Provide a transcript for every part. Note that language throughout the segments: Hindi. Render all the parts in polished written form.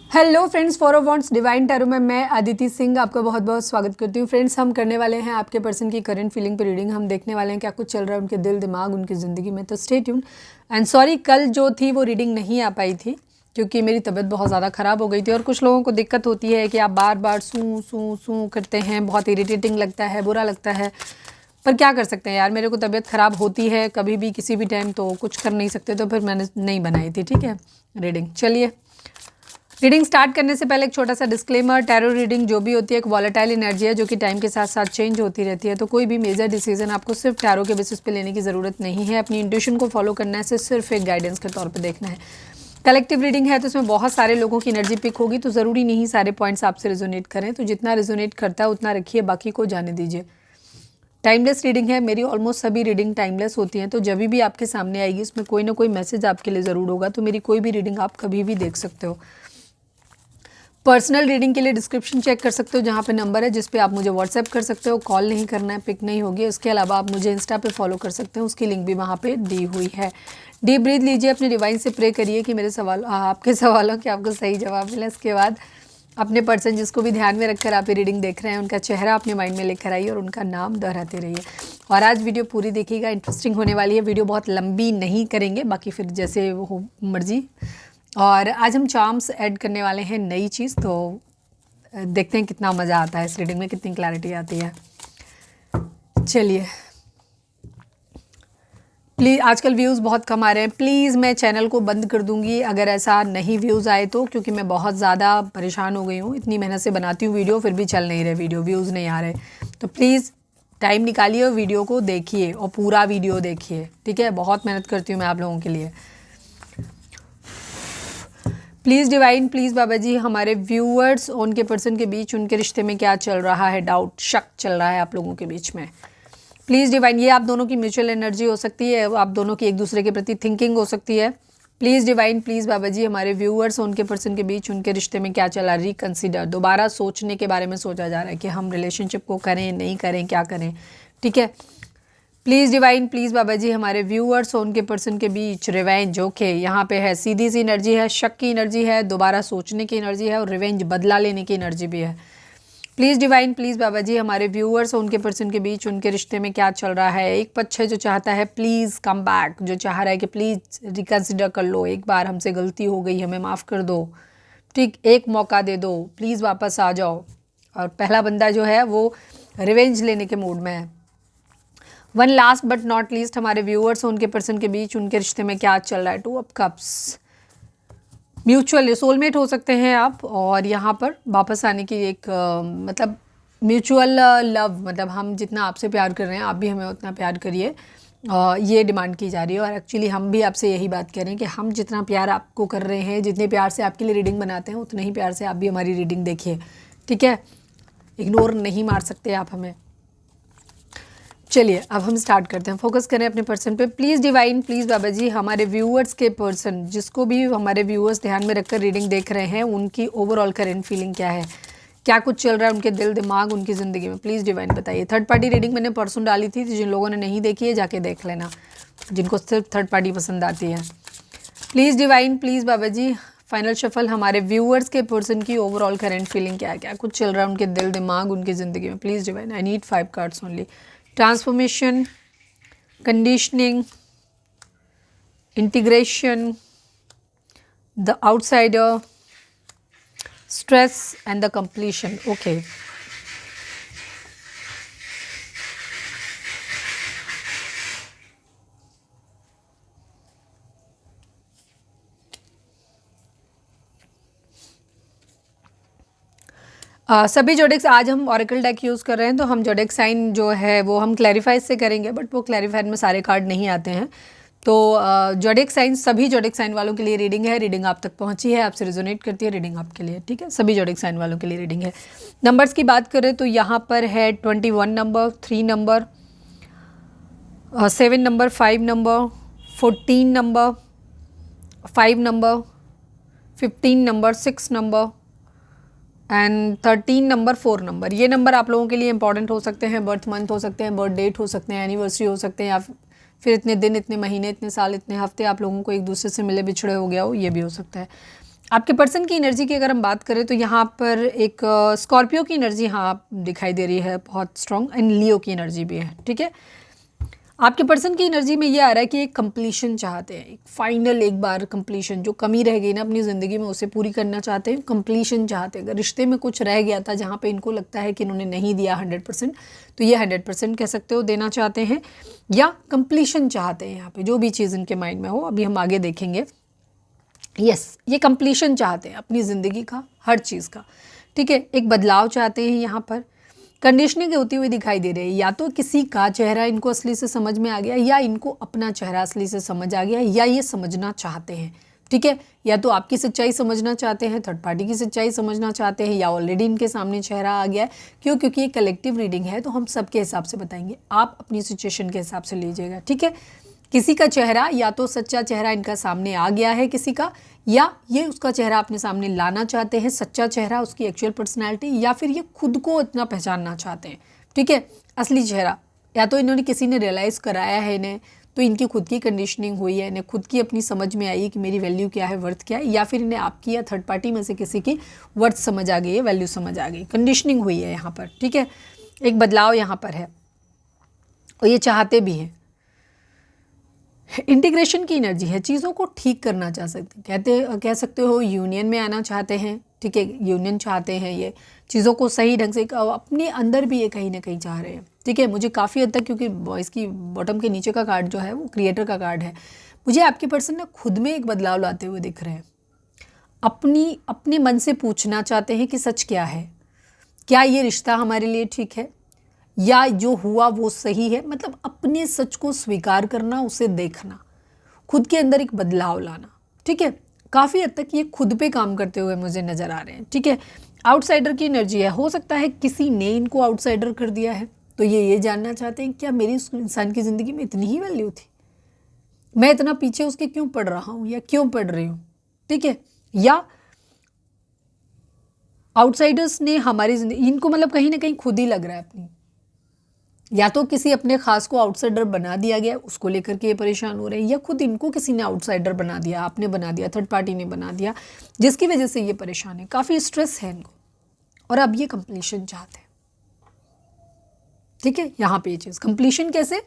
Hello friends, for wants divine tarot में मैं अदिति सिंह आपका बहुत बहुत स्वागत करती हूँ। फ्रेंड्स, हम करने वाले हैं आपके पर्सन की करंट फीलिंग पर रीडिंग। हम देखने वाले हैं क्या कुछ चल रहा है उनके दिल दिमाग उनकी ज़िंदगी में। तो स्टे ट्यून। एंड सॉरी, कल जो थी वो रीडिंग नहीं आ पाई थी क्योंकि मेरी तबीयत बहुत ज़्यादा ख़राब हो गई थी। और कुछ लोगों को दिक्कत होती है कि आप बार बार सूँ सूँ सूँ करते हैं, बहुत इरीटेटिंग लगता है, बुरा लगता है। पर क्या कर सकते हैं यार, मेरे को तबीयत ख़राब होती है कभी भी किसी भी टाइम, तो कुछ कर नहीं सकते। तो फिर मैंने नहीं बनाई थी, ठीक है, रीडिंग। चलिए, रीडिंग स्टार्ट करने से पहले एक छोटा सा डिस्क्लेमर। टैरो रीडिंग जो भी होती है एक वॉलेटाइल एनर्जी है जो कि टाइम के साथ साथ चेंज होती रहती है। तो कोई भी मेजर डिसीजन आपको सिर्फ टैरो के बेसिस पे लेने की ज़रूरत नहीं है। अपनी इंट्यूशन को फॉलो करना है, सिर्फ एक गाइडेंस के तौर पे देखना है। कलेक्टिव रीडिंग है तो इसमें बहुत सारे लोगों की एनर्जी पिक होगी, तो ज़रूरी नहीं सारे पॉइंट्स आपसे रिजोनेट करें। तो जितना रिजोनेट करता है उतना रखिए, बाकी को जाने दीजिए। टाइमलेस रीडिंग है, मेरी ऑलमोस्ट सभी रीडिंग टाइमलेस होती हैं। तो जब भी आपके सामने आएगी इसमें कोई ना कोई मैसेज आपके लिए ज़रूर होगा। तो मेरी कोई भी रीडिंग आप कभी भी देख सकते हो। पर्सनल रीडिंग के लिए डिस्क्रिप्शन चेक कर सकते हो, जहाँ पे नंबर है जिस पे आप मुझे व्हाट्सएप कर सकते हो। कॉल नहीं करना है, पिक नहीं होगी। इसके अलावा आप मुझे इंस्टा पे फॉलो कर सकते हो, उसकी लिंक भी वहाँ पे दी हुई है। डीप ब्रीथ लीजिए, अपने डिवाइन से प्रे करिए कि मेरे सवाल आपके सवालों के आपको सही जवाब मिले। इसके बाद अपने पर्सन जिसको भी ध्यान में रखकर आप ये रीडिंग देख रहे हैं उनका चेहरा अपने माइंड में लेकर आइए और उनका नाम दोहराते रहिए। और आज वीडियो पूरी देखिएगा, इंटरेस्टिंग होने वाली है। वीडियो बहुत लंबी नहीं करेंगे, बाकी फिर जैसे हो मर्जी। और आज हम चार्म्स ऐड करने वाले हैं, नई चीज़। तो देखते हैं कितना मज़ा आता है इस रीडिंग में, कितनी क्लैरिटी आती है। चलिए, प्लीज़, आजकल व्यूज़ बहुत कम आ रहे हैं, प्लीज़ मैं चैनल को बंद कर दूंगी अगर ऐसा नहीं व्यूज़ आए तो, क्योंकि मैं बहुत ज़्यादा परेशान हो गई हूँ। इतनी मेहनत से बनाती हूँ वीडियो, फिर भी चल नहीं रहे वीडियो, व्यूज़ नहीं आ रहे। तो प्लीज़ टाइम निकालिए और वीडियो को देखिए, और पूरा वीडियो देखिए, ठीक है। बहुत मेहनत करती हूँ मैं आप लोगों के लिए। प्लीज़ डिवाइन, प्लीज़ बाबा जी, हमारे व्यूअर्स और उनके पर्सन के बीच उनके रिश्ते में क्या चल रहा है, डाउट शक चल रहा है आप लोगों के बीच में। प्लीज़ डिवाइन, ये आप दोनों की म्यूचुअल एनर्जी हो सकती है, आप दोनों की एक दूसरे के प्रति थिंकिंग हो सकती है। प्लीज़ डिवाइन, प्लीज़ बाबा जी, हमारे व्यूअर्स और उनके पर्सन के बीच उनके रिश्ते में क्या चला, रिकन्सिडर, दोबारा सोचने के बारे में सोचा जा रहा है कि हम रिलेशनशिप को करें नहीं करें, क्या करें, ठीक है। प्लीज़ डिवाइन, प्लीज़ बाबा जी, हमारे व्यूअर्स और उनके पर्सन के बीच रिवेंज, ओके, यहाँ पे है सीधी सी एनर्जी है, शक की एनर्जी है, दोबारा सोचने की एनर्जी है, और रिवेंज बदला लेने की एनर्जी भी है। प्लीज़ डिवाइन, प्लीज़ बाबा जी, हमारे व्यूअर्स और उनके पर्सन के बीच उनके रिश्ते में क्या चल रहा है। एक पक्ष है जो चाहता है प्लीज़ कम बैक, जो चाह रहा है कि प्लीज़ रिकन्सिडर कर लो, एक बार हमसे गलती हो गई, हमें माफ़ कर दो, ठीक, एक मौका दे दो, प्लीज़ वापस आ जाओ। और पहला बंदा जो है वो रिवेंज लेने के मूड में है। One last but not least, हमारे व्यूअर्स और उनके पर्सन के बीच उनके रिश्ते में क्या चल रहा है। Two of cups, mutual soulmate हो सकते हैं आप, और यहाँ पर वापस आने की एक मतलब म्यूचुअल लव, मतलब हम जितना आपसे प्यार कर रहे हैं आप भी हमें उतना प्यार करिए, ये डिमांड की जा रही है। और एक्चुअली हम भी आपसे यही बात कह रहे हैं कि हम जितना प्यार आपको कर रहे हैं, जितने प्यार से आपके लिए रीडिंग बनाते हैं, उतने ही प्यार से आप भी हमारी रीडिंग देखिए, ठीक है। इग्नोर नहीं मार सकते आप हमें। चलिए, अब हम स्टार्ट करते हैं। फोकस करें अपने पर्सन पे। प्लीज़ डिवाइन, प्लीज़ बाबा जी, हमारे व्यूअर्स के पर्सन, जिसको भी हमारे व्यूअर्स ध्यान में रखकर रीडिंग देख रहे हैं, उनकी ओवरऑल करंट फीलिंग क्या है, क्या कुछ चल रहा है उनके दिल दिमाग उनकी ज़िंदगी में। प्लीज़ डिवाइन बताइए। थर्ड पार्टी रीडिंग मैंने परसों डाली थी, जिन लोगों ने नहीं देखी है जाके देख लेना, जिनको सिर्फ थर्ड पार्टी पसंद आती है। प्लीज़ डिवाइन, प्लीज़ बाबा जी, फाइनल शफल, हमारे व्यूअर्स के पर्सन की ओवरऑल करंट फीलिंग क्या है, क्या कुछ चल रहा है उनके दिल दिमाग उनकी ज़िंदगी में। Please divine, I need 5 cards only. Transformation, conditioning, integration, the outsider, stress and the completion. Okay. सभी जोडेक्स आज हम ऑरेकल डेक यूज़ कर रहे हैं, तो हम जोडेक साइन जो है वो हम क्लैरिफाइज से करेंगे, बट वो क्लैरिफाइड में सारे कार्ड नहीं आते हैं। तो जोडेक साइन, सभी जोडेक साइन वालों के लिए रीडिंग है। रीडिंग आप तक पहुंची है, आपसे रिजोनेट करती है, रीडिंग आपके लिए, ठीक है। सभी जोडेक साइन वालों के लिए रीडिंग है। नंबर्स की बात करें तो यहाँ पर है 21 number, 3 number, 7 number, 5 number, 14 number, 5 number, 15 number, 6 number and 13 number, 4 number. ये नंबर आप लोगों के लिए इंपॉर्टेंट हो सकते हैं, बर्थ मंथ हो सकते हैं, बर्थ डेट हो सकते हैं, एनिवर्सरी हो सकते हैं, या फिर इतने दिन, इतने महीने, इतने साल, इतने हफ्ते आप लोगों को एक दूसरे से मिले बिछड़े हो गया हो, ये भी हो सकता है। आपके पर्सन की एनर्जी की अगर हम बात करें तो यहाँ पर एक स्कॉर्पियो की एनर्जी हाँ दिखाई दे रही है बहुत स्ट्रॉन्ग, एंड लियो की एनर्जी भी है। ठीक है, आपके पर्सन की एनर्जी में ये आ रहा है कि एक कंप्लीशन चाहते हैं, एक फाइनल, एक बार कंप्लीशन, जो कमी रह गई ना अपनी ज़िंदगी में उसे पूरी करना चाहते हैं, कंप्लीशन चाहते हैं। अगर रिश्ते में कुछ रह गया था जहाँ पे इनको लगता है कि इन्होंने नहीं दिया 100%, तो ये 100% कह सकते हो देना चाहते हैं, या कंप्लीशन चाहते हैं। यहाँ पे जो भी चीज़ इनके माइंड में हो, अभी हम आगे देखेंगे। यस, ये कंप्लीशन चाहते हैं अपनी ज़िंदगी का, हर चीज़ का। ठीक है, एक बदलाव चाहते हैं। यहाँ पर कंडीशनिंग होती हुई दिखाई दे रही है, या तो किसी का चेहरा इनको असली से समझ में आ गया, या इनको अपना चेहरा असली से समझ आ गया, या ये समझना चाहते हैं। ठीक है, या तो आपकी सच्चाई समझना चाहते हैं, थर्ड पार्टी की सच्चाई समझना चाहते हैं, या ऑलरेडी इनके सामने चेहरा आ गया है। क्यों? क्योंकि ये कलेक्टिव रीडिंग है तो हम सबके हिसाब से बताएंगे, आप अपनी सिचुएशन के हिसाब से लीजिएगा। ठीक है, किसी का चेहरा, या तो सच्चा चेहरा इनका सामने आ गया है किसी का, या ये उसका चेहरा अपने सामने लाना चाहते हैं, सच्चा चेहरा, उसकी एक्चुअल पर्सनालिटी, या फिर ये खुद को इतना पहचानना चाहते हैं। ठीक है, असली चेहरा, या तो इन्होंने किसी ने रियलाइज़ कराया है इन्हें, तो इनकी खुद की कंडीशनिंग हुई है, इन्हें खुद की अपनी समझ में आई है कि मेरी वैल्यू क्या है, वर्थ क्या है, या फिर इन्हें आपकी या थर्ड पार्टी में से किसी की वर्थ समझ आ गई है, वैल्यू समझ आ गई, कंडीशनिंग हुई है यहाँ पर। ठीक है, एक बदलाव यहाँ पर है और ये चाहते भी हैं। इंटीग्रेशन की एनर्जी है, चीज़ों को ठीक करना चाह सकते, कह सकते हो यूनियन में आना चाहते हैं। ठीक है, यूनियन चाहते हैं, ये चीज़ों को सही ढंग से अपने अंदर भी ये कहीं ना कहीं चाह रहे हैं। ठीक है, मुझे काफ़ी हद तक, क्योंकि वॉइस की बॉटम के नीचे का कार्ड जो है वो क्रिएटर का कार्ड है, मुझे आपके पर्सन ना खुद में एक बदलाव लाते हुए दिख रहे हैं। अपने मन से पूछना चाहते हैं कि सच क्या है, क्या ये रिश्ता हमारे लिए ठीक है, या जो हुआ वो सही है। मतलब अपने सच को स्वीकार करना, उसे देखना, खुद के अंदर एक बदलाव लाना। ठीक है, काफ़ी हद तक ये खुद पे काम करते हुए मुझे नज़र आ रहे हैं। ठीक है, आउटसाइडर की एनर्जी है, हो सकता है किसी ने इनको आउटसाइडर कर दिया है, तो ये जानना चाहते हैं क्या मेरी उस इंसान की ज़िंदगी में इतनी ही वैल्यू थी, मैं इतना पीछे उसके क्यों पड़ रहा हूँ या क्यों पड़ रही हूँ। ठीक है, या आउटसाइडर्स ने हमारी ज़िंदगी, इनको मतलब कहीं ना कहीं खुद ही लग रहा है अपनी, या तो किसी अपने खास को आउटसाइडर बना दिया गया, उसको लेकर के ये परेशान हो रहे हैं, या खुद इनको किसी ने आउटसाइडर बना दिया, आपने बना दिया, थर्ड पार्टी ने बना दिया, जिसकी वजह से ये परेशान है, काफ़ी स्ट्रेस है इनको, और अब ये कंप्लीशन चाहते हैं। ठीक है, यहाँ पे ये चीज़ कंप्लीशन कैसे,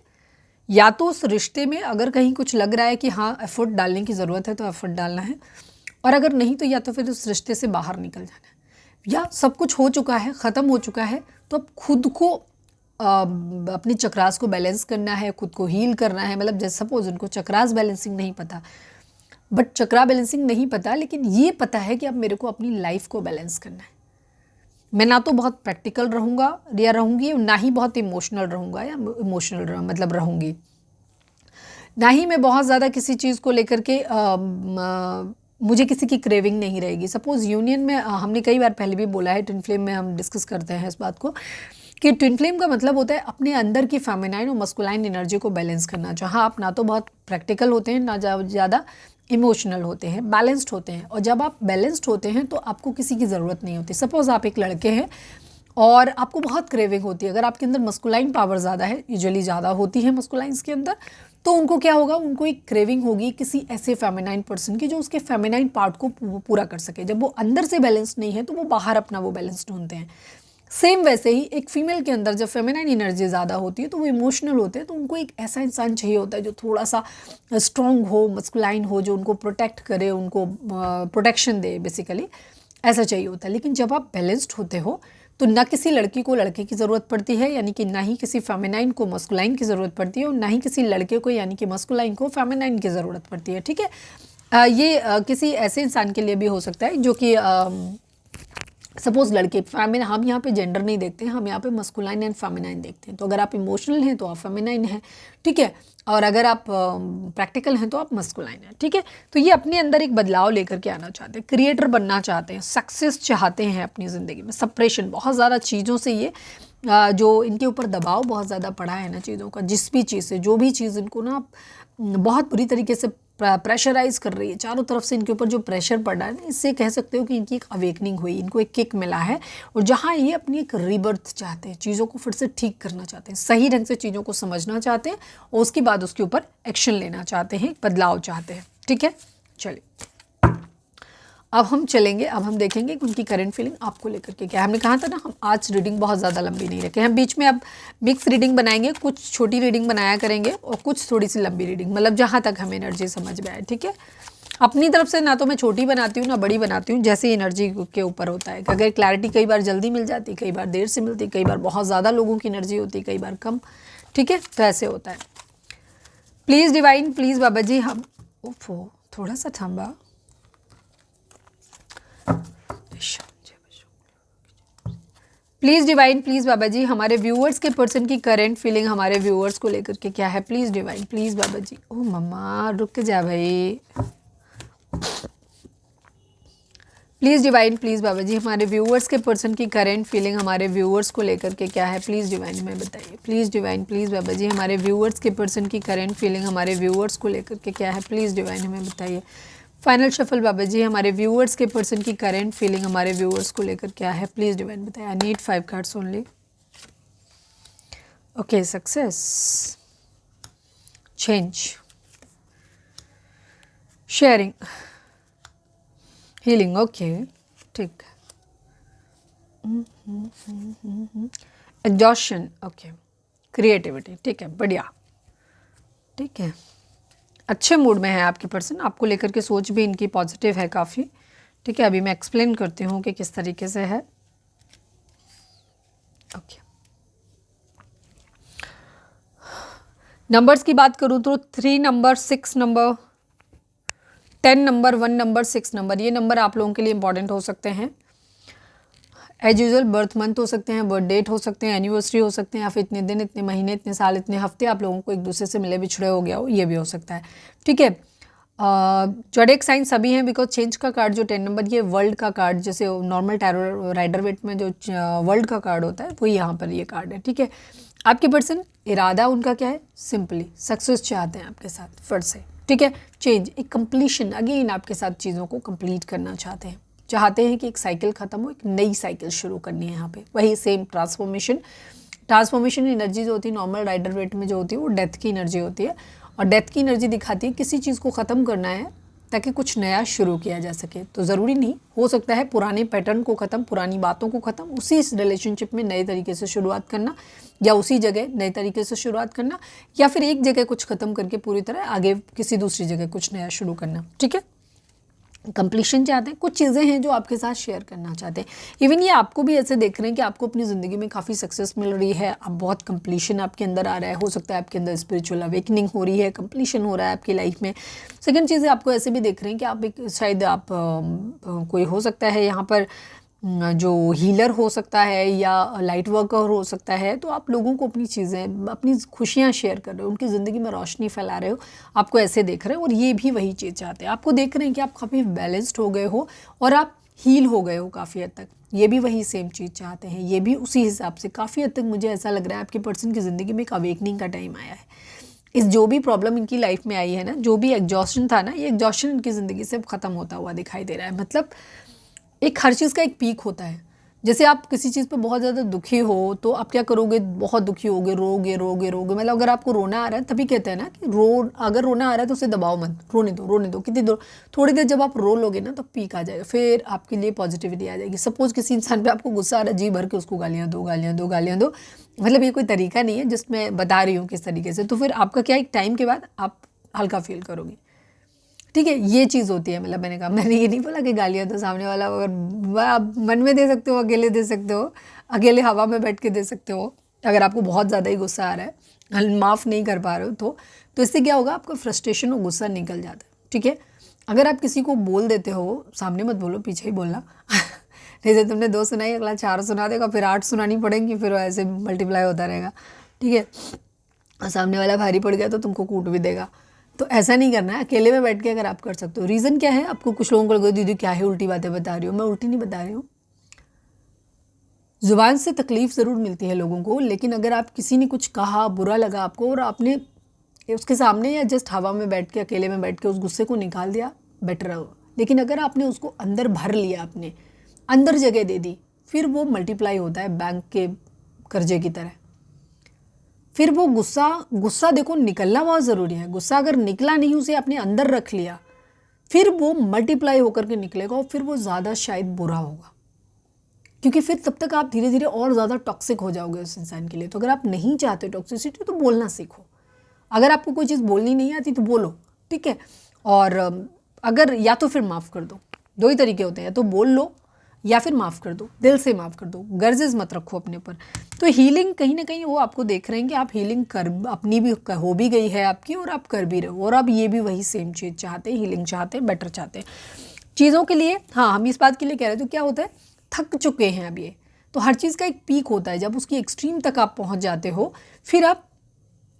या तो उस रिश्ते में अगर कहीं कुछ लग रहा है कि हाँ एफर्ट डालने की ज़रूरत है तो एफर्ट डालना है, और अगर नहीं तो या तो फिर उस रिश्ते से बाहर निकल जाना है, या सब कुछ हो चुका है, ख़त्म हो चुका है, तो अब खुद को अपनी चक्रास को बैलेंस करना है, खुद को हील करना है। मतलब जैसे सपोज उनको चक्रास बैलेंसिंग नहीं पता, बट चक्रा बैलेंसिंग नहीं पता, लेकिन ये पता है कि अब मेरे को अपनी लाइफ को बैलेंस करना है। मैं ना तो बहुत प्रैक्टिकल रहूँगा या रहूँगी, ना ही बहुत इमोशनल रहूँगा या इमोशनल मतलब रहूँगी, ना ही मैं बहुत ज़्यादा किसी चीज़ को लेकर के मुझे किसी की क्रेविंग नहीं रहेगी। सपोज़ यूनियन में हमने कई बार पहले भी बोला है, ट्विन फ्लेम में हम डिस्कस करते हैं इस बात को, कि ट्विन फ्लेम का मतलब होता है अपने अंदर की फेमिनाइन और मस्कुलाइन एनर्जी को बैलेंस करना। जहाँ आप ना तो बहुत प्रैक्टिकल होते हैं, ना ज़्यादा इमोशनल होते हैं, बैलेंस्ड होते हैं। और जब आप बैलेंस्ड होते हैं तो आपको किसी की ज़रूरत नहीं होती। सपोज़ आप एक लड़के हैं और आपको बहुत क्रेविंग होती है, अगर आपके अंदर मस्कुलाइन पावर ज़्यादा है, यूजुअली ज़्यादा होती है मस्कुलाइंस के अंदर, तो उनको क्या होगा, उनको एक क्रेविंग होगी किसी ऐसे फेमिनाइन पर्सन की जो उसके फेमिनाइन पार्ट को पूरा कर सके। जब वो अंदर से बैलेंस्ड नहीं है तो वो बाहर अपना वो बैलेंस्ड ढूंढते हैं। सेम वैसे ही एक फीमेल के अंदर जब फेमिनाइन एनर्जी ज़्यादा होती है तो वो इमोशनल होते हैं, तो उनको एक ऐसा इंसान चाहिए होता है जो थोड़ा सा स्ट्रॉन्ग हो, मस्कुलाइन हो, जो उनको प्रोटेक्ट करे, उनको प्रोटेक्शन दे, बेसिकली ऐसा चाहिए होता है। लेकिन जब आप बैलेंस्ड होते हो तो ना किसी लड़की को लड़के की ज़रूरत पड़ती है, यानी कि ना ही किसी फेमिनाइन को मस्कुलाइन की ज़रूरत पड़ती है, और ना ही किसी लड़के को यानी कि मस्कुलाइन को फेमिनाइन की ज़रूरत पड़ती है। ठीक है, ये किसी ऐसे इंसान के लिए भी हो सकता है जो कि सपोज़ लड़के फेमिनाइन, हम यहाँ पे जेंडर नहीं देखते हैं, हम यहाँ पे मस्कुलाइन एंड फेमिनाइन देखते हैं। तो अगर आप इमोशनल हैं तो आप फेमिनाइन हैं, ठीक है, और अगर आप प्रैक्टिकल हैं तो आप मस्कुलाइन हैं। ठीक है, तो ये अपने अंदर एक बदलाव लेकर के आना चाहते हैं, क्रिएटर बनना चाहते हैं, सक्सेस चाहते हैं अपनी ज़िंदगी में, सेपरेशन, बहुत ज़्यादा चीज़ों से ये जो इनके ऊपर दबाव बहुत ज़्यादा पड़ा है ना चीज़ों का, जिस भी चीज़ से, जो भी चीज़ इनको ना बहुत बुरी तरीके से प्रेशराइज कर रही है, चारों तरफ से इनके ऊपर जो प्रेशर पड़ रहा है, इससे कह सकते हो कि इनकी एक अवेकनिंग हुई, इनको एक किक मिला है, और जहाँ ये अपनी एक रीबर्थ चाहते हैं, चीज़ों को फिर से ठीक करना चाहते हैं, सही ढंग से चीज़ों को समझना चाहते हैं, और उसके बाद उसके ऊपर एक्शन लेना चाहते हैं, बदलाव चाहते हैं। ठीक है, चलिए अब हम चलेंगे, अब हम देखेंगे कि उनकी करंट फीलिंग आपको लेकर के क्या है। हमने कहा था ना हम आज रीडिंग बहुत ज़्यादा लंबी नहीं रखें, हम बीच में अब मिक्स रीडिंग बनाएंगे, कुछ छोटी रीडिंग बनाया करेंगे और कुछ थोड़ी सी लंबी रीडिंग, मतलब जहाँ तक हमें एनर्जी समझ में आए, ठीक है। अपनी तरफ से ना तो मैं छोटी बनाती हूँ ना बड़ी बनाती हूँ, जैसे एनर्जी के ऊपर होता है। अगर क्लैरिटी कई बार जल्दी मिल जाती, कई बार देर से मिलती, कई बार बहुत ज़्यादा लोगों की एनर्जी होती, कई बार कम, ठीक है, तो ऐसे होता है। प्लीज़ डिवाइन, प्लीज़ बाबा जी, हम ओफो थोड़ा सा थांबा। प्लीज़ डिवाइन, प्लीज़ बाबा जी, हमारे व्यूअर्स के पर्सन की करंट फीलिंग हमारे व्यूअर्स को लेकर के क्या है। प्लीज़ डिवाइन, प्लीज़ बाबा जी। ओ मम्मा रुक जा भाई। प्लीज़ डिवाइन, प्लीज़ बाबा जी, हमारे व्यूअर्स के पर्सन की करंट फीलिंग हमारे व्यूअर्स को लेकर के क्या है। प्लीज़ डिवाइन हमें बताइए। प्लीज़ डिवाइन, प्लीज़ बाबा जी, हमारे व्यूअर्स के पर्सन की करंट फीलिंग हमारे व्यूअर्स को लेकर के क्या है। प्लीज़ डिवाइन हमें बताइए। फाइनल शफल बाबा जी, हमारे व्यूअर्स के पर्सन की करंट फीलिंग हमारे व्यूअर्स को लेकर क्या है। प्लीज़ डिवाइन बताइए। I need 5 cards only. Okay, success, change, sharing, healing, okay ठीक। एग्जॉशन, ओके, क्रिएटिविटी, ठीक है, बढ़िया, ठीक है। अच्छे मूड में है आपकी पर्सन, आपको लेकर के सोच भी इनकी पॉजिटिव है काफ़ी, ठीक है। अभी मैं एक्सप्लेन करती हूँ कि किस तरीके से है। ओके, नंबर्स की बात करूँ तो 3 number, 6 number, 10 number, 1 number, 6 number, ये नंबर आप लोगों के लिए इंपॉर्टेंट हो सकते हैं। एज यूजुअल बर्थ मंथ हो सकते हैं, बर्थ डेट हो सकते हैं, एनिवर्सरी हो सकते हैं, या फिर इतने दिन, इतने महीने, इतने साल, इतने हफ्ते आप लोगों को एक दूसरे से मिले बिछड़े हो गया हो, ये भी हो सकता है, ठीक है। जोडिएक साइन सभी हैं, बिकॉज चेंज का कार्ड जो 10 नंबर, ये वर्ल्ड का कार्ड, जैसे नॉर्मल टैरो राइडर वेट में जो वर्ल्ड का कार्ड होता है वो यहाँ पर ये कार्ड है, ठीक है। आपके पर्सन इरादा उनका क्या है, सिंपली सक्सेस चाहते हैं आपके साथ फिर से, ठीक है। चेंज, एक कंप्लीशन, अगेन आपके साथ चीज़ों को कंप्लीट करना चाहते हैं कि एक साइकिल ख़त्म हो, एक नई साइकिल शुरू करनी है यहाँ पे, वही सेम ट्रांसफॉर्मेशन एनर्जी जो होती है नॉर्मल राइडर वेट में जो होती है वो डेथ की एनर्जी होती है, और डेथ की एनर्जी दिखाती है किसी चीज़ को ख़त्म करना है ताकि कुछ नया शुरू किया जा सके। तो ज़रूरी नहीं, हो सकता है पुराने पैटर्न को ख़त्म, पुरानी बातों को ख़त्म, उसी रिलेशनशिप में नए तरीके से शुरुआत करना, या उसी जगह नए तरीके से शुरुआत करना, या फिर एक जगह कुछ ख़त्म करके पूरी तरह आगे किसी दूसरी जगह कुछ नया शुरू करना, ठीक है। कंप्लीशन चाहते हैं, कुछ चीज़ें हैं जो आपके साथ शेयर करना चाहते हैं। इवन ये आपको भी ऐसे देख रहे हैं कि आपको अपनी ज़िंदगी में काफ़ी सक्सेस मिल रही है, अब बहुत कंप्लीशन आपके अंदर आ रहा है, हो सकता है आपके अंदर स्पिरिचुअल अवेकनिंग हो रही है, कंप्लीशन हो रहा है आपकी लाइफ में। सेकंड चीज़ आपको ऐसे भी देख रहे हैं कि आप एक शायद आप कोई हो सकता है यहाँ पर जो हीलर हो सकता है या लाइट वर्कर हो सकता है, तो आप लोगों को अपनी चीज़ें, अपनी खुशियाँ शेयर कर रहे हो, उनकी ज़िंदगी में रोशनी फैला रहे हो, आपको ऐसे देख रहे हो, और ये भी वही चीज़ चाहते हैं। आपको देख रहे हैं कि आप काफ़ी बैलेंस्ड हो गए हो और आप हील हो गए हो काफ़ी हद तक, ये भी वही सेम चीज़ चाहते हैं, ये भी उसी हिसाब से काफ़ी हद तक मुझे ऐसा लग रहा है आपके पर्सन की ज़िंदगी में एक अवेकनिंग का टाइम आया है। इस जो भी प्रॉब्लम इनकी लाइफ में आई है ना, जो भी एग्जॉशन था ना, ये एग्जॉशन इनकी ज़िंदगी से ख़त्म होता हुआ दिखाई दे रहा है। मतलब एक हर चीज़ का एक पीक होता है। जैसे आप किसी चीज़ पे बहुत ज़्यादा दुखी हो तो आप क्या करोगे, बहुत दुखी होगे, रोगे रोगे रोगे, मतलब अगर आपको रोना आ रहा है, तभी कहते हैं ना कि अगर रोना आ रहा है तो उसे दबाओ मत, रोने दो कितनी देर, थोड़ी देर जब आप रो लोगे ना तो पीक आ जाएगा, फिर आपके लिए पॉजिटिविटी आ जाएगी। सपोज़ किसी इंसान पे आपको गुस्सा आ रहा है, जी भर के उसको गालियाँ दो, मतलब ये कोई तरीका नहीं है जिसमें बता रही हूँ किस तरीके से, तो फिर आपका क्या, एक टाइम के बाद आप हल्का फील करोगे, ठीक है। ये चीज़ होती है, मतलब मैंने कहा, मैंने ये नहीं बोला कि गालियाँ तो सामने वाला अगर आप मन में दे सकते हो, अकेले दे सकते हो, अकेले हवा में बैठ के दे सकते हो, अगर आपको बहुत ज़्यादा ही गुस्सा आ रहा है, माफ़ नहीं कर पा रहे हो तो इससे क्या होगा, आपका फ्रस्ट्रेशन और गुस्सा निकल जाता है, ठीक है। अगर आप किसी को बोल देते हो, सामने मत बोलो, पीछे ही बोलना जैसे तुमने 2 सुनाई, अगला 4 सुना देगा, फिर 8 सुनानी पड़ेंगी, फिर ऐसे मल्टीप्लाई होता रहेगा, ठीक है। और सामने वाला भारी पड़ गया तो तुमको कूट भी देगा। तो ऐसा नहीं करना है, अकेले में बैठ के अगर आप कर सकते हो। रीज़न क्या है, आपको कुछ लोगों को लगे दीदी क्या है उल्टी बातें बता रही हो, मैं उल्टी नहीं बता रही हूँ। ज़ुबान से तकलीफ़ ज़रूर मिलती है लोगों को, लेकिन अगर आप किसी ने कुछ कहा, बुरा लगा आपको, और आपने उसके सामने या जस्ट हवा में बैठ के, अकेले में बैठ के उस गुस्से को निकाल दिया, बेटर होगा। लेकिन अगर आपने उसको अंदर भर लिया, आपने अंदर जगह दे दी, फिर वो मल्टीप्लाई होता है बैंक के कर्जे की तरह। फिर वो गुस्सा देखो निकलना बहुत ज़रूरी है। गुस्सा अगर निकला नहीं, उसे आपने अंदर रख लिया, फिर वो मल्टीप्लाई होकर के निकलेगा और फिर वो ज़्यादा शायद बुरा होगा, क्योंकि फिर तब तक आप धीरे धीरे और ज़्यादा टॉक्सिक हो जाओगे उस इंसान के लिए। तो अगर आप नहीं चाहते टॉक्सिसिटी तो बोलना सीखो। अगर आपको कोई चीज़ बोलनी नहीं आती तो बोलो, ठीक है। और अगर या तो फिर माफ़ कर दो, दो ही तरीके होते हैं, या तो बोल लो या फिर माफ़ कर दो, दिल से माफ़ कर दो, गर्जेस मत रखो अपने ऊपर। तो हीलिंग कहीं ना कहीं वो आपको देख रहे हैं कि आप हीलिंग कर अपनी भी हो भी गई है आपकी, और आप कर भी रहे हो, और आप ये भी वही सेम चीज़ चाहते हैं, हीलिंग चाहते हैं, बेटर चाहते हैं चीज़ों के लिए। हाँ, हम इस बात के लिए कह रहे थे, क्या होता है, थक चुके हैं अब ये, तो हर चीज़ का एक पीक होता है, जब उसकी एक्सट्रीम तक आप पहुँच जाते हो फिर आप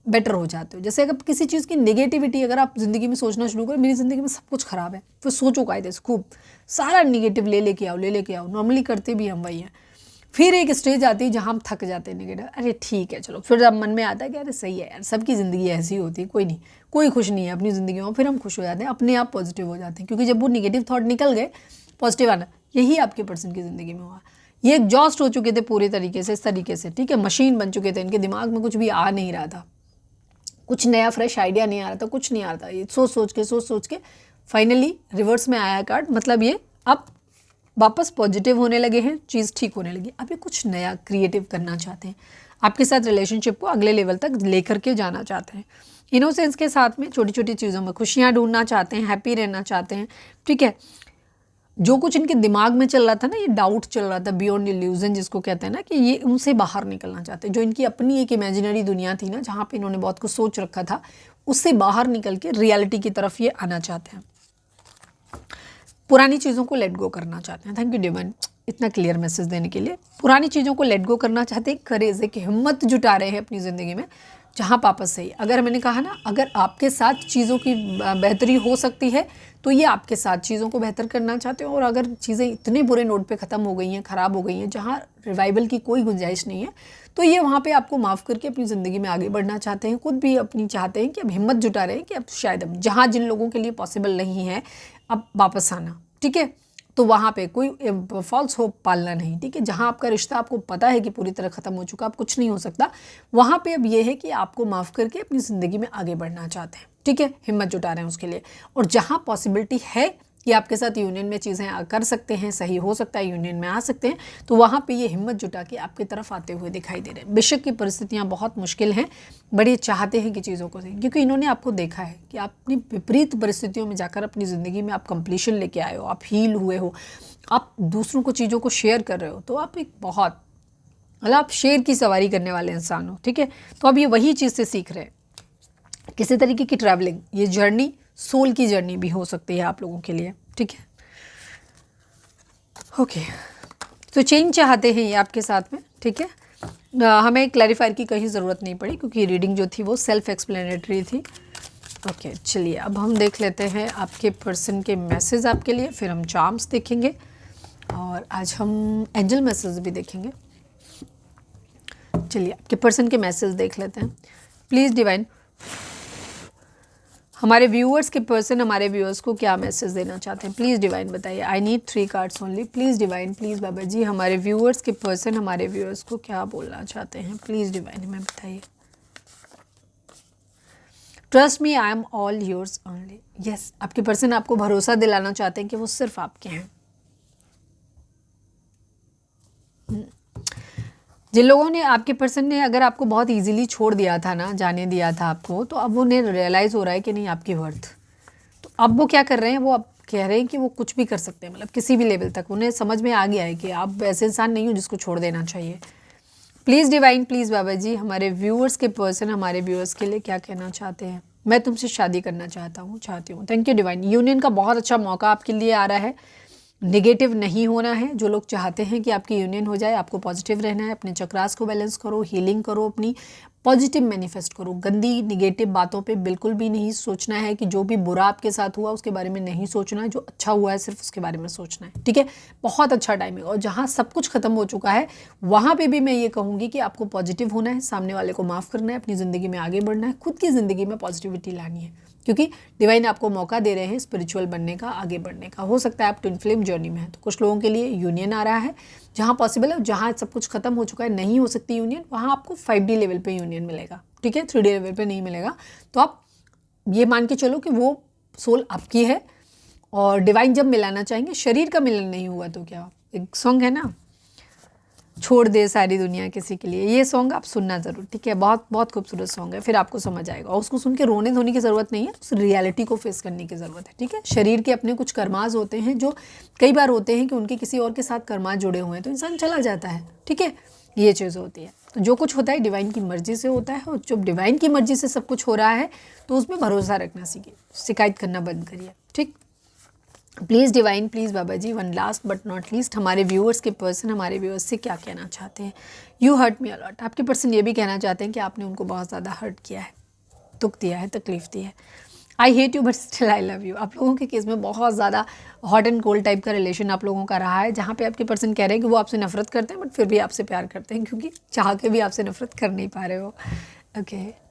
बेटर हो जाते हो। जैसे अगर किसी चीज़ की नेगेटिविटी अगर आप ज़िंदगी में सोचना शुरू करो, मेरी ज़िंदगी में सब कुछ ख़राब है, फिर सोचो कायदे से खूब सारा नेगेटिव ले लेके आओ, नॉर्मली करते भी हम वही हैं। फिर एक स्टेज आती है जहाँ हम थक जाते हैं नेगेटिव, अरे ठीक है चलो, फिर जब मन में आता है कि अरे सही है यार, सबकी ज़िंदगी ऐसी होती है, कोई नहीं, कोई खुश नहीं है अपनी ज़िंदगी में, फिर हम खुश हो जाते हैं, अपने आप पॉजिटिव हो जाते हैं, क्योंकि जब वो नेगेटिव थॉट निकल गए, पॉजिटिव आना, यही आपके पर्सन की ज़िंदगी में हुआ। ये एग्जॉस्ट हो चुके थे पूरे तरीके से, इस तरीके से, ठीक है, मशीन बन चुके थे, इनके दिमाग में कुछ भी आ नहीं रहा था, कुछ नया फ्रेश आइडिया नहीं आ रहा था, कुछ नहीं आ रहा था, ये सोच सोच के फाइनली रिवर्स में आया कार्ड, मतलब ये अब वापस पॉजिटिव होने लगे हैं, चीज़ ठीक होने लगी, अब ये कुछ नया क्रिएटिव करना चाहते हैं, आपके साथ रिलेशनशिप को अगले लेवल तक लेकर के जाना चाहते हैं, इनोसेंस के साथ में छोटी छोटी चीज़ों में खुशियाँ ढूंढना चाहते हैं, हैप्पी रहना चाहते हैं, ठीक है। जो कुछ इनके दिमाग में चल रहा था ना, ये डाउट चल रहा था, बियॉन्ड इल्यूजन जिसको कहते हैं ना, कि ये उनसे बाहर निकलना चाहते हैं, जो इनकी अपनी एक इमेजिनरी दुनिया थी ना, जहाँ पे इन्होंने बहुत कुछ सोच रखा था, उससे बाहर निकल के रियलिटी की तरफ ये आना चाहते हैं, पुरानी चीज़ों को लेट गो करना चाहते हैं। थैंक यू डिवाइन इतना क्लियर मैसेज देने के लिए। पुरानी चीज़ों को लेट गो करना चाहते हैं, करेज एक हिम्मत जुटा रहे हैं अपनी ज़िंदगी में, जहाँ वापस सही, अगर मैंने कहा ना, अगर आपके साथ चीज़ों की बेहतरी हो सकती है तो ये आपके साथ चीज़ों को बेहतर करना चाहते हो, और अगर चीज़ें इतने बुरे नोट पे ख़त्म हो गई हैं, ख़राब हो गई हैं, जहाँ रिवाइवल की कोई गुंजाइश नहीं है, तो ये वहाँ पे आपको माफ़ करके अपनी ज़िंदगी में आगे बढ़ना चाहते हैं, खुद भी अपनी चाहते हैं कि अब हिम्मत जुटा रहे हैं कि अब शायद अब जहाँ जिन लोगों के लिए पॉसिबल नहीं है अब वापस आना, ठीक है, तो वहाँ पे कोई फॉल्स होप पालना नहीं, ठीक है। जहाँ आपका रिश्ता आपको पता है कि पूरी तरह ख़त्म हो चुका, अब कुछ नहीं हो सकता, वहाँ पे अब ये है कि आपको माफ़ करके अपनी ज़िंदगी में आगे बढ़ना चाहते हैं, ठीक है, हिम्मत जुटा रहे हैं उसके लिए। और जहाँ पॉसिबिलिटी है कि आपके साथ यूनियन में चीज़ें कर सकते हैं, सही हो सकता है, यूनियन में आ सकते हैं, तो वहाँ पे ये हिम्मत जुटा के आपकी तरफ आते हुए दिखाई दे रहे हैं। बेशक की परिस्थितियाँ बहुत मुश्किल हैं, बड़े चाहते हैं कि चीज़ों को सही, क्योंकि इन्होंने आपको देखा है कि आपने विपरीत परिस्थितियों में जाकर अपनी ज़िंदगी में आप कंप्लीशन लेके आए हो, आप हील हुए हो, आप दूसरों को चीज़ों को शेयर कर रहे हो, तो आप एक बहुत मतलब आप शेर की सवारी करने वाले इंसान हो, ठीक है। तो अब ये वही चीज़ से सीख रहे हैं, किसी तरीके की ट्रैवलिंग, ये जर्नी सोल की जर्नी भी हो सकती है आप लोगों के लिए, ठीक है। ओके, तो चेंज चाहते हैं ये आपके साथ में, ठीक है। हमें क्लैरिफायर की कहीं ज़रूरत नहीं पड़ी, क्योंकि रीडिंग जो थी वो सेल्फ एक्सप्लेनेटरी थी। ओके, चलिए अब हम देख लेते हैं आपके पर्सन के मैसेज आपके लिए, फिर हम चार्म्स देखेंगे, और आज हम एंजल मैसेज भी देखेंगे। चलिए आपके पर्सन के मैसेज देख लेते हैं। प्लीज़ डिवाइन, हमारे व्यूअर्स के पर्सन हमारे व्यूअर्स को क्या मैसेज देना चाहते हैं, प्लीज़ डिवाइन बताइए। I need 3 cards only, please divine, please बाबा जी, हमारे व्यूअर्स के पर्सन हमारे व्यूअर्स को क्या बोलना चाहते हैं, प्लीज़ डिवाइन हमें बताइए। Trust me, I am all yours only. Yes, आपके पर्सन आपको भरोसा दिलाना चाहते हैं कि वो सिर्फ आपके हैं। जिन लोगों ने, आपके पर्सन ने अगर आपको बहुत इजीली छोड़ दिया था ना, जाने दिया था आपको, तो अब उन्हें रियलाइज़ हो रहा है कि नहीं आपकी वर्थ, तो अब वो क्या कर रहे हैं, वो अब कह रहे हैं कि वो कुछ भी कर सकते हैं, मतलब किसी भी लेवल तक उन्हें समझ में आ गया है कि आप ऐसे इंसान नहीं हो जिसको छोड़ देना चाहिए। प्लीज़ डिवाइन, प्लीज़ बाबा जी, हमारे व्यूअर्स के पर्सन हमारे व्यूअर्स के लिए क्या कहना चाहते हैं। मैं तुमसे शादी करना चाहती हूँ। थैंक यू डिवाइन, यूनियन का बहुत अच्छा मौका आपके लिए आ रहा है, नेगेटिव नहीं होना है। जो लोग चाहते हैं कि आपकी यूनियन हो जाए, आपको पॉजिटिव रहना है, अपने चक्रास को बैलेंस करो, हीलिंग करो, अपनी पॉजिटिव मैनिफेस्ट करो, गंदी निगेटिव बातों पे बिल्कुल भी नहीं सोचना है, कि जो भी बुरा आपके साथ हुआ उसके बारे में नहीं सोचना है, जो अच्छा हुआ है सिर्फ उसके बारे में सोचना है, ठीक है। बहुत अच्छा टाइम है, और जहाँ सब कुछ खत्म हो चुका है वहाँ पे भी मैं ये कहूँगी कि आपको पॉजिटिव होना है, सामने वाले को माफ़ करना है, अपनी ज़िंदगी में आगे बढ़ना है, खुद की ज़िंदगी में पॉजिटिविटी लानी है, क्योंकि डिवाइन आपको मौका दे रहे हैं स्पिरिचुअल बनने का, आगे बढ़ने का। हो सकता है आप ट्विन फ्लेम जर्नी में है, तो कुछ लोगों के लिए यूनियन आ रहा है, जहाँ पॉसिबल है, जहाँ सब कुछ खत्म हो चुका है, नहीं हो सकती यूनियन, वहाँ आपको 5D लेवल पे यूनियन मिलेगा, ठीक है, 3D लेवल पे नहीं मिलेगा। तो आप ये मान के चलो कि वो सोल आपकी है, और डिवाइन जब मिलाना चाहेंगे, शरीर का मिलन नहीं हुआ तो क्या, एक सॉन्ग है ना, छोड़ दे सारी दुनिया किसी के लिए, ये सॉन्ग आप सुनना ज़रूर, ठीक है। बहुत बहुत खूबसूरत सॉन्ग है, फिर आपको समझ आएगा। और उसको सुन के रोने धोने की ज़रूरत नहीं है, उस रियलिटी को फेस करने की ज़रूरत है, ठीक है। शरीर के अपने कुछ कर्माज होते हैं जो कई बार होते हैं कि उनके किसी और के साथ कर्माज जुड़े हुए हैं, तो इंसान चला जाता है, ठीक है। ये चीज़ होती है। तो जो कुछ होता है डिवाइन की मर्ज़ी से होता है, और जब डिवाइन की मर्ज़ी से सब कुछ हो रहा है तो उसमें भरोसा रखना सीखिए, शिकायत करना बंद करिए, ठीक। प्लीज़ डिवाइन, प्लीज़ बाबा जी, one last but not least, हमारे व्यूअर्स के पर्सन हमारे व्यूअर्स से क्या कहना चाहते हैं। यू हर्ट मी अलॉट, आपके पर्सन ये भी कहना चाहते हैं कि आपने उनको बहुत ज़्यादा हर्ट किया है, दुख दिया है, तकलीफ़ दी है। I hate you but still I love you, आप लोगों के केस में बहुत ज़्यादा हॉट एंड कोल्ड टाइप का रिलेशन आप लोगों का रहा है, जहाँ पे आपके पर्सन कह रहे हैं कि वो आपसे नफरत करते हैं बट फिर भी आपसे प्यार करते हैं, क्योंकि चाह के भी आपसे नफरत कर नहीं पा रहे हो। ओके,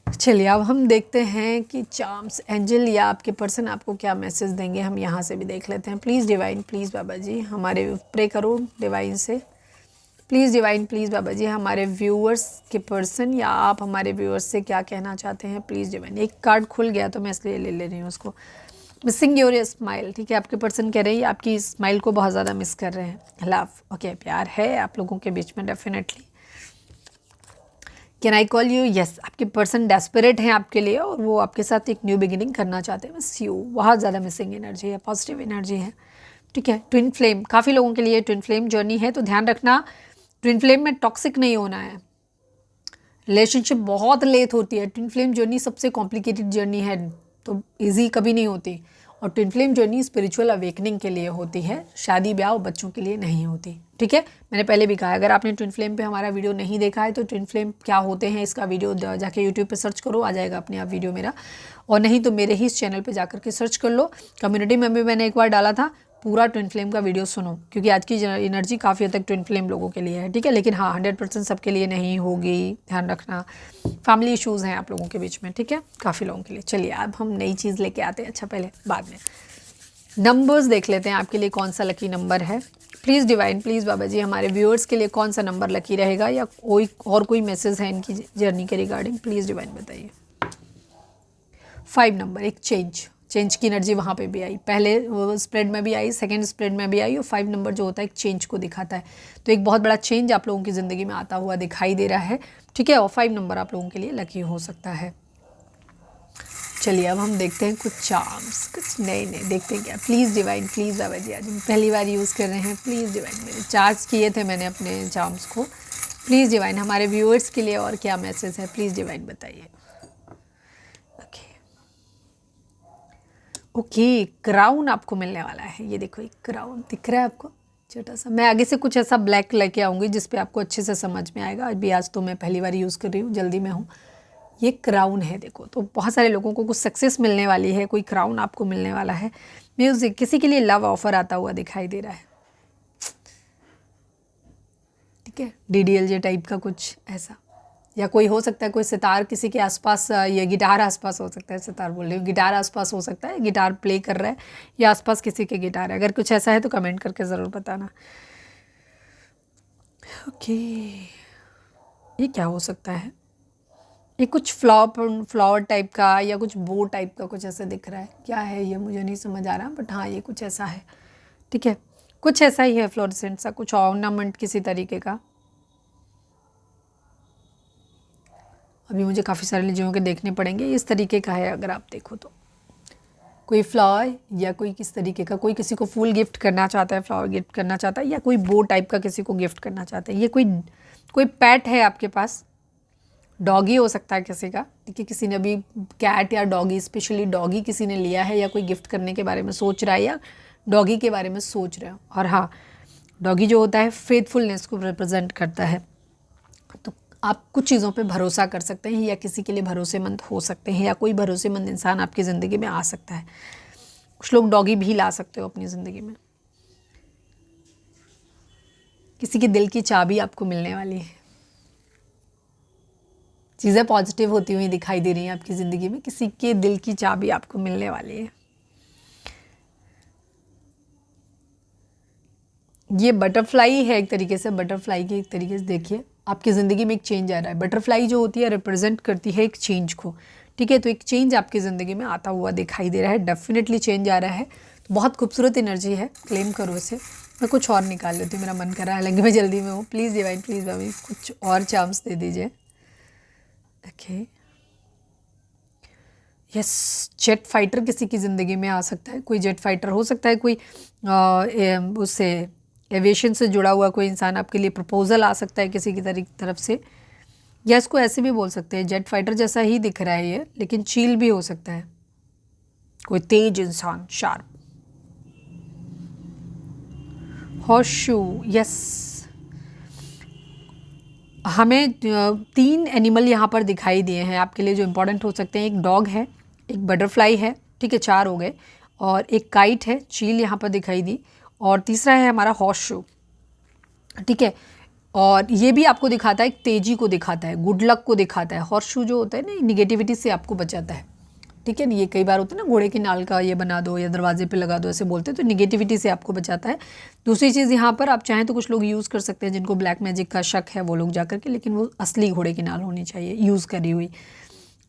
चलिए अब हम देखते हैं कि चार्म्स एंजल या आपके पर्सन आपको क्या मैसेज देंगे, हम यहाँ से भी देख लेते हैं। प्लीज़ डिवाइन, प्लीज़ बाबा जी, हमारे प्रे करो डिवाइन से। प्लीज़ डिवाइन, प्लीज़ बाबा जी, हमारे व्यूअर्स के पर्सन या आप हमारे व्यूअर्स से क्या कहना चाहते हैं। प्लीज़ डिवाइन, एक कार्ड खुल गया तो मैं इसलिए ले रही हूँ उसको। मिसिंग योर स्माइल, ठीक है। आपके पर्सन कह रहे हैं आपकी स्माइल को बहुत ज़्यादा मिस कर रहे हैं। लव, ओके, प्यार है आप लोगों के बीच में definitely. Can I call you, yes, आपके पर्सन डेस्परेट हैं आपके लिए और वो आपके साथ एक न्यू बिगिनिंग करना चाहते हैं। मिस यू, बहुत ज़्यादा मिसिंग एनर्जी है, पॉजिटिव एनर्जी है, ठीक है। ट्विन फ्लेम, काफ़ी लोगों के लिए ट्विन फ्लेम जर्नी है, तो ध्यान रखना ट्विन फ्लेम में टॉक्सिक नहीं होना है। रिलेशनशिप बहुत लेट होती है, ट्विन फ्लेम जर्नी सबसे कॉम्प्लिकेटेड जर्नी है, तो इजी कभी नहीं होती। और twin flame journey spiritual awakening के लिए होती है, शादी ब्याह और बच्चों के लिए नहीं होती, ठीक है। मैंने पहले भी कहा, अगर आपने ट्विन फ्लेम पे हमारा वीडियो नहीं देखा है तो ट्विन फ्लेम क्या होते हैं इसका वीडियो जाके यूट्यूब पे सर्च करो, आ जाएगा अपने आप वीडियो मेरा। और नहीं तो मेरे ही इस चैनल पे जाकर के सर्च कर लो, कम्युनिटी में भी मैंने एक बार डाला था, पूरा ट्विन फ्लेम का वीडियो सुनो, क्योंकि आज की एनर्जी काफ़ी हद तक ट्विन फ्लेम लोगों के लिए है, ठीक है। लेकिन हाँ, 100% सबके लिए नहीं होगी, ध्यान रखना। फैमिली इश्यूज़ हैं आप लोगों के बीच में, ठीक है, काफ़ी लोगों के लिए। चलिए अब हम नई चीज़ लेके आते हैं, अच्छा पहले बाद में नंबर्स देख लेते हैं आपके लिए कौन सा लकी नंबर है। प्लीज़ डिवाइन, प्लीज़ बाबा जी, हमारे व्यूअर्स के लिए कौन सा नंबर लकी रहेगा, या कोई मैसेज है इनकी जर्नी के रिगार्डिंग, प्लीज़ डिवाइन बताइए। 5 नंबर, एक चेंज की एनर्जी वहाँ पे भी आई, पहले स्प्रेड में भी आई, सेकंड स्प्रेड में भी आई, और 5 नंबर जो होता है एक चेंज को दिखाता है, तो एक बहुत बड़ा चेंज आप लोगों की ज़िंदगी में आता हुआ दिखाई दे रहा है, ठीक है। और 5 नंबर आप लोगों के लिए लकी हो सकता है। चलिए अब हम देखते हैं कुछ चार्म्स, कुछ नए देखते हैं क्या। प्लीज़ डिवाइन, प्लीज़ बाबा जी, आज हम पहली बार यूज़ कर रहे हैं। प्लीज़ डिवाइन, मेरे चार्ज किए थे मैंने अपने चार्म्स को। प्लीज़ डिवाइन, हमारे व्यूअर्स के लिए और क्या मैसेज है, प्लीज़ डिवाइन बताइए। ओके, क्राउन आपको मिलने वाला है, ये देखो एक क्राउन दिख रहा है आपको छोटा सा। मैं आगे से कुछ ऐसा ब्लैक लेके आऊँगी जिस पे आपको अच्छे से समझ में आएगा, अभी आज तो मैं पहली बार यूज़ कर रही हूँ, जल्दी में हूँ। ये क्राउन है, देखो, तो बहुत सारे लोगों को कुछ सक्सेस मिलने वाली है, कोई क्राउन आपको मिलने वाला है। म्यूज़िक, किसी के लिए लव ऑफर आता हुआ दिखाई दे रहा है, ठीक है, DDLJ टाइप का कुछ ऐसा, या कोई हो सकता है कोई सितार किसी के आसपास, या गिटार आसपास हो सकता है, सितार बोल रही हूँ, गिटार आसपास हो सकता है, गिटार प्ले कर रहा है या आसपास किसी के गिटार है। अगर कुछ ऐसा है तो कमेंट करके ज़रूर बताना। ओके, ये क्या हो सकता है, ये कुछ फ्लावर टाइप का या कुछ बो टाइप का कुछ ऐसा दिख रहा है, क्या है ये मुझे नहीं समझ आ रहा, बट हाँ ये कुछ ऐसा है, ठीक है, कुछ ऐसा ही है, फ्लोरेसेंट सा कुछ ऑर्नामेंट किसी तरीके का। अभी मुझे काफ़ी सारे चीज़ों के देखने पड़ेंगे, इस तरीके का है अगर आप देखो तो, कोई फ्लावर या कोई किस तरीके का, कोई किसी को फूल गिफ्ट करना चाहता है, फ्लावर गिफ्ट करना चाहता है, या कोई बो टाइप का किसी को गिफ्ट करना चाहता है। ये कोई पेट है आपके पास, डॉगी हो सकता है किसी का, ठीक है, किसी ने अभी कैट या डॉगी, स्पेशली डॉगी किसी ने लिया है, या कोई गिफ्ट करने के बारे में सोच रहा है, या डॉगी के बारे में सोच रहे हो। और हाँ, डॉगी जो होता है फेथफुलनेस को रिप्रेजेंट करता है, तो आप कुछ चीज़ों पे भरोसा कर सकते हैं, या किसी के लिए भरोसेमंद हो सकते हैं, या कोई भरोसेमंद इंसान आपकी ज़िंदगी में आ सकता है। कुछ लोग डॉगी भी ला सकते हो अपनी ज़िंदगी में। किसी के दिल की चाबी आपको मिलने वाली है, चीज़ें पॉजिटिव होती हुई दिखाई दे रही हैं आपकी ज़िंदगी में, किसी के दिल की चाबी आपको मिलने वाली है। ये बटरफ्लाई है एक तरीके से, बटरफ्लाई की एक तरीके से देखिए, आपकी ज़िंदगी में एक चेंज आ रहा है। बटरफ्लाई जो होती है रिप्रेजेंट करती है एक चेंज को, ठीक है। तो एक चेंज आपकी ज़िंदगी में आता हुआ दिखाई दे रहा है, डेफिनेटली चेंज आ रहा है। तो बहुत खूबसूरत एनर्जी है, क्लेम करो इसे। मैं कुछ और निकाल लेती हूँ, मेरा मन कर रहा है, हालांकि मैं जल्दी में हूँ। प्लीज़ डिवाइन, प्लीज़ भाभी कुछ और चांस दे दीजिए। ओके, यस, जेट फाइटर किसी की ज़िंदगी में आ सकता है। कोई जेट फाइटर हो सकता है, कोई उससे एविएशन से जुड़ा हुआ कोई इंसान आपके लिए प्रपोजल आ सकता है किसी की तरफ से, या इसको ऐसे भी बोल सकते हैं, जेट फाइटर जैसा ही दिख रहा है ये, लेकिन चील भी हो सकता है, कोई तेज इंसान, शार्प। हॉर्सशू, यस, हमें 3 एनिमल यहाँ पर दिखाई दिए हैं आपके लिए जो इम्पोर्टेंट हो सकते हैं। एक डॉग है, एक बटरफ्लाई है, ठीक है, 4 हो गए, और एक काइट है, चील यहाँ पर दिखाई दी, और तीसरा है हमारा हॉर्सशू, ठीक है। और ये भी आपको दिखाता है, एक तेजी को दिखाता है, गुड लक को दिखाता है। हॉर्सशू जो होता है ना, निगेटिविटी से आपको बचाता है, ठीक है। ये कई बार होता है ना, घोड़े की नाल का ये बना दो या दरवाजे पे लगा दो, ऐसे बोलते हैं, तो निगेटिविटी से आपको बचाता है। दूसरी चीज़ यहाँ पर आप चाहें तो कुछ लोग यूज़ कर सकते हैं जिनको ब्लैक मैजिक का शक है, वो लोग जा कर के, लेकिन वो असली घोड़े की नाल होनी चाहिए यूज़ करी हुई।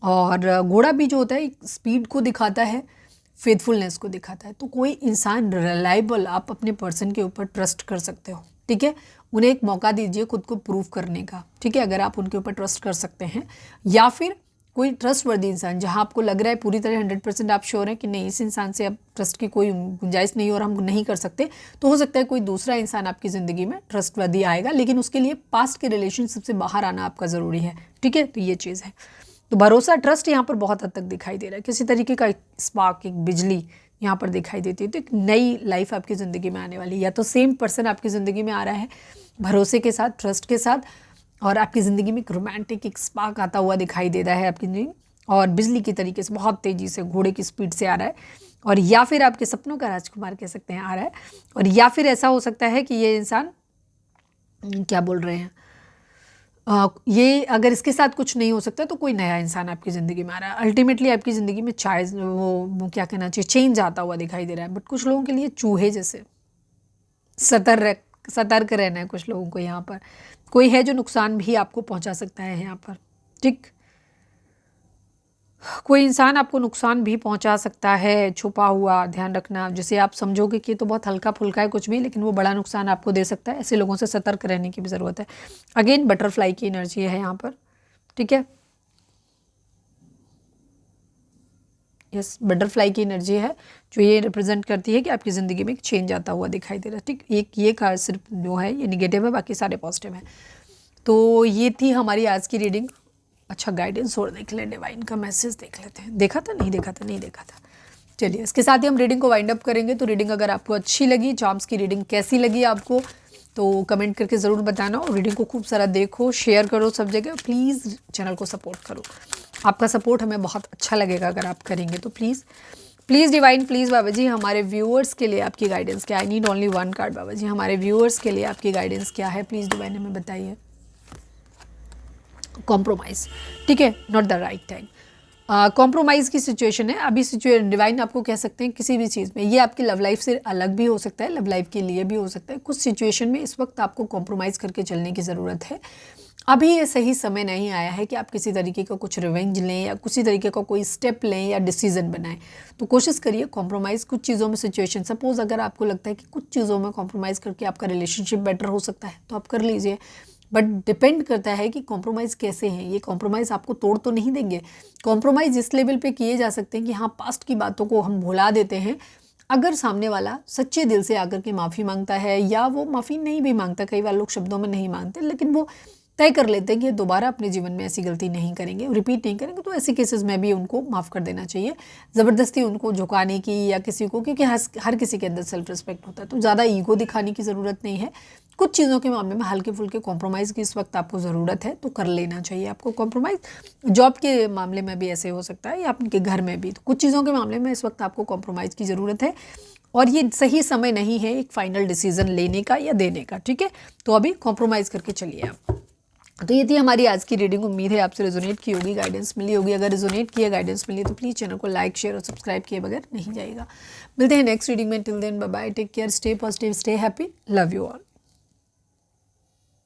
और घोड़ा भी जो होता है स्पीड को दिखाता है, फेथफुलनेस को दिखाता है। तो कोई इंसान रिलायबल, आप अपने पर्सन के ऊपर ट्रस्ट कर सकते हो, ठीक है। उन्हें एक मौका दीजिए खुद को प्रूव करने का, ठीक है, अगर आप उनके ऊपर ट्रस्ट कर सकते हैं। या फिर कोई ट्रस्टवर्दी इंसान जहां आपको लग रहा है पूरी तरह 100% आप श्योर हैं कि नहीं, इस इंसान से अब ट्रस्ट की कोई गुंजाइश नहीं और हम नहीं कर सकते, तो हो सकता है कोई दूसरा इंसान आपकी ज़िंदगी में ट्रस्टवर्दी आएगा, लेकिन उसके लिए पास्ट के रिलेशनशिप से बाहर आना आपका ज़रूरी है, ठीक है। तो ये चीज़ है। तो भरोसा, ट्रस्ट यहाँ पर बहुत हद तक दिखाई दे रहा है। किसी तरीके का एक स्पार्क, एक बिजली यहाँ पर दिखाई देती है। तो एक नई लाइफ आपकी ज़िंदगी में आने वाली है, या तो सेम पर्सन आपकी ज़िंदगी में आ रहा है भरोसे के साथ, ट्रस्ट के साथ, और आपकी ज़िंदगी में एक रोमांटिक एक स्पार्क आता हुआ दिखाई दे रहा है आपकी ज़िंदगी, और बिजली की तरीके से बहुत तेज़ी से घोड़े की स्पीड से आ रहा है, और या फिर आपके सपनों का राजकुमार कह सकते हैं आ रहा है। और या फिर ऐसा हो सकता है कि ये इंसान क्या बोल रहे हैं, ये अगर इसके साथ कुछ नहीं हो सकता तो कोई नया इंसान आपकी ज़िंदगी में आ रहा है। अल्टीमेटली आपकी ज़िंदगी में वो क्या कहना चाहिए, चेंज आता हुआ दिखाई दे रहा है। बट कुछ लोगों के लिए चूहे जैसे सतर्क रहना है कुछ लोगों को। यहाँ पर कोई है जो नुकसान भी आपको पहुंचा सकता है यहाँ पर, ठीक, कोई इंसान आपको नुकसान भी पहुंचा सकता है, छुपा हुआ, ध्यान रखना, जिसे आप समझोगे कि तो बहुत हल्का फुल्का है कुछ भी, लेकिन वो बड़ा नुकसान आपको दे सकता है। ऐसे लोगों से सतर्क रहने की भी ज़रूरत है। अगेन बटरफ्लाई की एनर्जी है यहाँ पर, ठीक है, यस, बटरफ्लाई की एनर्जी है जो ये रिप्रेजेंट करती है कि आपकी ज़िंदगी में एक चेंज आता हुआ दिखाई दे रहा है, ठीक। एक ये कार्ड सिर्फ जो है ये निगेटिव है, बाकी सारे पॉजिटिव हैं। तो ये थी हमारी आज की रीडिंग। अच्छा, गाइडेंस और देख लें, डिवाइन का मैसेज देख लेते हैं। देखा था, नहीं देखा था, नहीं देखा था। चलिए, इसके साथ ही हम रीडिंग को वाइंड अप करेंगे। तो रीडिंग अगर आपको अच्छी लगी, चार्म्स की रीडिंग कैसी लगी आपको, तो कमेंट करके ज़रूर बताना। और रीडिंग को खूब सारा देखो, शेयर करो सब जगह। प्लीज़ चैनल को सपोर्ट करो, आपका सपोर्ट हमें बहुत अच्छा लगेगा अगर आप करेंगे तो। प्लीज़ डिवाइन, प्लीज़ बाबा जी, हमारे व्यूअर्स के लिए आपकी गाइडेंस क्या है। आई नीड ओनली 1 कार्ड बाबा जी, हमारे व्यूअर्स के लिए आपकी गाइडेंस क्या है, प्लीज़ डिवाइन हमें बताइए। कॉम्प्रोमाइज़, ठीक है, not the right time. Compromise की सिचुएशन है अभी। डिवाइन आपको कह सकते हैं किसी भी चीज़ में, ये आपकी लव लाइफ से अलग भी हो सकता है, लव लाइफ के लिए भी हो सकता है। कुछ सिचुएशन में इस वक्त आपको कॉम्प्रोमाइज़ करके चलने की ज़रूरत है। अभी ये सही समय नहीं आया है कि आप किसी तरीके का कुछ रिवेंज लें या किसी तरीके का कोई स्टेप लें या डिसीजन बनाएं। तो कोशिश करिए कॉम्प्रोमाइज़ कुछ चीज़ों में। सिचुएशन सपोज अगर आपको लगता है कि कुछ चीज़ों में कॉम्प्रोमाइज़ करके आपका रिलेशनशिप बेटर हो सकता है तो आप कर लीजिए, बट डिपेंड करता है कि कॉम्प्रोमाइज़ कैसे हैं। ये कॉम्प्रोमाइज़ आपको तोड़ तो नहीं देंगे। कॉम्प्रोमाइज़ इस लेवल पे किए जा सकते हैं कि हाँ, पास्ट की बातों को हम भुला देते हैं। अगर सामने वाला सच्चे दिल से आकर के माफ़ी मांगता है, या वो माफ़ी नहीं भी मांगता, कई बार लोग शब्दों में नहीं मांगते, लेकिन वो तय कर लेते हैं कि दोबारा अपने जीवन में ऐसी गलती नहीं करेंगे, रिपीट नहीं करेंगे, तो ऐसे केसेस में भी उनको माफ़ कर देना चाहिए। ज़बरदस्ती उनको झुकाने की या किसी को, क्योंकि हर किसी के अंदर सेल्फ रिस्पेक्ट होता है, तो ज़्यादा ईगो दिखाने की ज़रूरत नहीं है। कुछ चीज़ों के मामले में हल्के फुल्के कॉम्प्रोमाइज़ की इस वक्त आपको ज़रूरत है, तो कर लेना चाहिए आपको कॉम्प्रोमाइज़। जॉब के मामले में भी ऐसे हो सकता है, या आपके घर में भी। तो कुछ चीज़ों के मामले में इस वक्त आपको कॉम्प्रोमाइज़ की ज़रूरत है, और ये सही समय नहीं है एक फाइनल डिसीजन लेने का या देने का, ठीक है। तो अभी कॉम्प्रोमाइज़ करके चलिए आप। तो ये थी हमारी आज की रीडिंग। उम्मीद है आपसे रेजोनेट की होगी, गाइडेंस मिली होगी। अगर रेजोनेट किया, गाइडेंस मिली, तो प्लीज़ चैनल को लाइक, शेयर और सब्सक्राइब किए बगैर नहीं जाएगा। मिलते हैं नेक्स्ट रीडिंग में। Till then bye bye, take care, stay positive, stay happy, love you all.